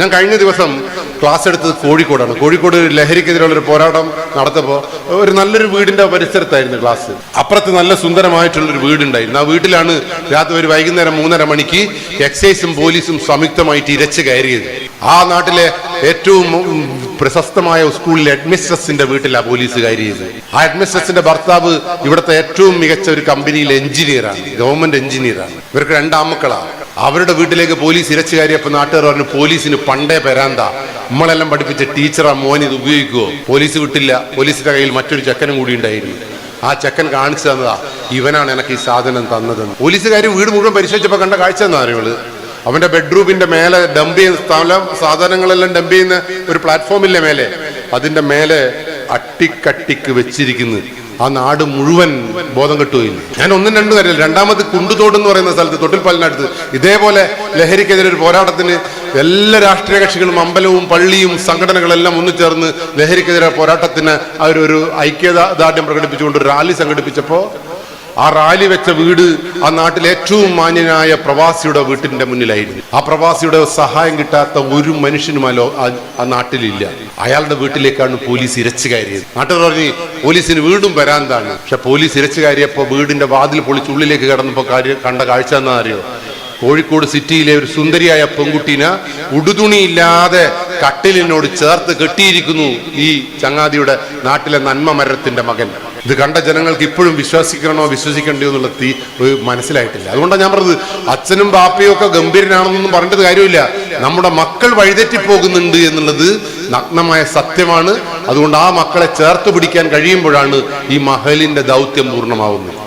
ഞാൻ കഴിഞ്ഞ ദിവസം ക്ലാസ് എടുത്തത് കോഴിക്കോടാണ്. കോഴിക്കോട് ലഹരിക്കെതിരെയുള്ളൊരു പോരാട്ടം നടത്തപ്പോൾ ഒരു നല്ലൊരു വീടിന്റെ പരിസരത്തായിരുന്നു ക്ലാസ്. അപ്പുറത്ത് നല്ല സുന്ദരമായിട്ടുള്ളൊരു വീടുണ്ടായിരുന്നു. ആ വീട്ടിലാണ് രാത്രി ഒരു വൈകുന്നേരം 3:30 മണിക്ക് എക്സൈസും പോലീസും സംയുക്തമായിട്ട് ഇരച്ച് കയറിയത്. ആ നാട്ടിലെ ഏറ്റവും പ്രശസ്തമായ സ്കൂളിലെ ഹെഡ്മിസ്ട്രസിന്റെ വീട്ടിലാണ് പോലീസ് കയറിയത്. ആ ഹെഡ്മിസ്ട്രസിന്റെ ഭർത്താവ് ഇവിടുത്തെ ഏറ്റവും മികച്ച ഒരു കമ്പനിയിലെ എഞ്ചിനീയറാണ്, ഗവൺമെന്റ് എഞ്ചിനീയറാണ്. ഇവർക്ക് 2 ആൺമക്കളാണ്. അവരുടെ വീട്ടിലേക്ക് പോലീസ് ഇരച്ചു കയറിയപ്പോൾ നാട്ടുകാർ പറഞ്ഞു, പോലീസിന് പണ്ടേ പെരാന്താ, നമ്മളെല്ലാം പഠിപ്പിച്ച ടീച്ചറാ മോൻ ഇത് ഉപയോഗിക്കുവോ? പോലീസ് വിട്ടില്ല. പോലീസിന്റെ കയ്യിൽ മറ്റൊരു ചെക്കനും കൂടി ഉണ്ടായിരുന്നു. ആ ചെക്കൻ കാണിച്ചു തന്നതാ, ഇവനാണ് എനിക്ക് ഈ സാധനം തന്നതെന്ന്. പോലീസുകാർ വീട് മുഴുവൻ പരിശോധിച്ചപ്പോൾ കണ്ട കാഴ്ച എന്നാ അറിയുള്ളൂ. അവന്റെ ബെഡ്റൂമിന്റെ മേലെ ഡംപ് ചെയ്യുന്ന സ്ഥലം, സാധനങ്ങളെല്ലാം ഡംപ് ചെയ്യുന്ന ഒരു പ്ലാറ്റ്ഫോമില്ലേ മേലെ, അതിന്റെ മേലെ അട്ടിക്കട്ടിക്ക് വെച്ചിരിക്കുന്നു. ആ നാട് മുഴുവൻ ബോധം കെട്ടുകയില്ല. ഞാൻ 1-2 കാര്യമില്ല. രണ്ടാമത് കുണ്ടുതോട് എന്ന് പറയുന്ന സ്ഥലത്ത്, തൊട്ടിൽപ്പാലിനടുത്ത് ഇതേപോലെ ലഹരിക്കെതിരെ ഒരു പോരാട്ടത്തിന് എല്ലാ രാഷ്ട്രീയ കക്ഷികളും അമ്പലവും പള്ളിയും സംഘടനകളെല്ലാം ഒന്നുചേർന്ന് ലഹരിക്കെതിരെ പോരാട്ടത്തിന് ഒരു ഐക്യദാർഢ്യം പ്രകടിപ്പിച്ചുകൊണ്ട് ഒരു റാലി സംഘടിപ്പിച്ചപ്പോൾ ആ റാലി വെച്ച വീട് ആ നാട്ടിലെ ഏറ്റവും മാന്യനായ പ്രവാസിയുടെ വീട്ടിന്റെ മുന്നിലായിരുന്നു. ആ പ്രവാസിയുടെ സഹായം കിട്ടാത്ത ഒരു മനുഷ്യനുമല്ലോ ആ നാട്ടിലില്ല. അയാളുടെ വീട്ടിലേക്കാണ് പോലീസ് ഇരച്ചു കയറിയത്. നാട്ടുകാർ പറഞ്ഞ് പോലീസിന് വീണ്ടും വരാന്താണ്. പക്ഷെ പോലീസ് ഇരച്ചു കയറിയപ്പോൾ വീടിന്റെ വാതിൽ പൊളിച്ച് ഉള്ളിലേക്ക് കിടന്നപ്പോൾ കണ്ട കാഴ്ച എന്നാ അറിയോ? കോഴിക്കോട് സിറ്റിയിലെ ഒരു സുന്ദരിയായ പെൺകുട്ടീനെ ഉടുതുണിയില്ലാതെ കട്ടിലിനോട് ചേർത്ത് കെട്ടിയിരിക്കുന്നു ഈ ചങ്ങാതിയുടെ നാട്ടിലെ നന്മ മരത്തിന്റെ മകൻ. ഇത് കണ്ട ജനങ്ങൾക്ക് ഇപ്പോഴും വിശ്വസിക്കണോ വിശ്വസിക്കണ്ടോ എന്നുള്ള മനസ്സിലായിട്ടില്ല. അതുകൊണ്ടാണ് ഞാൻ പറഞ്ഞത്, അച്ഛനും ബാപ്പയും ഒക്കെ ഗംഭീരനാണെന്നൊന്നും പറഞ്ഞിട്ട് കാര്യമില്ല. നമ്മുടെ മക്കൾ വഴിതെറ്റിപ്പോകുന്നുണ്ട് എന്നുള്ളത് നഗ്നമായ സത്യമാണ്. അതുകൊണ്ട് ആ മക്കളെ ചേർത്ത് പിടിക്കാൻ കഴിയുമ്പോഴാണ് ഈ മഹലിന്റെ ദൗത്യം പൂർണ്ണമാവുന്നത്.